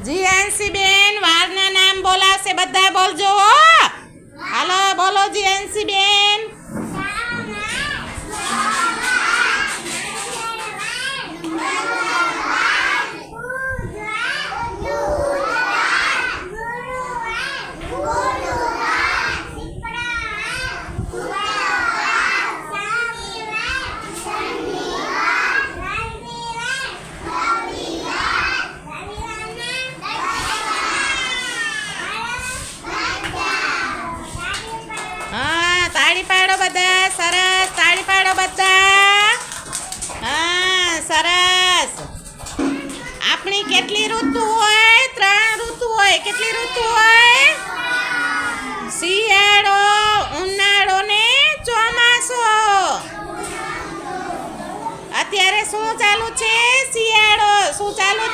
GNC બેન વારના નામ બોલાવશે, બધા બોલજો હો. હાલો બોલો જીએનસી બેન. હા, તાળી પાડો બધા. સરસ, તાળી પાડો બધા. હા, સરસ. આપણી કેટલી ઋતુ હોય? 3 ઋતુ હોય. કેટલી ઋતુ હોય? શિયાળો, ઉનાળો ને ચોમાસો. અત્યારે શું ચાલુ છે? શિયાળો. શું ચાલુ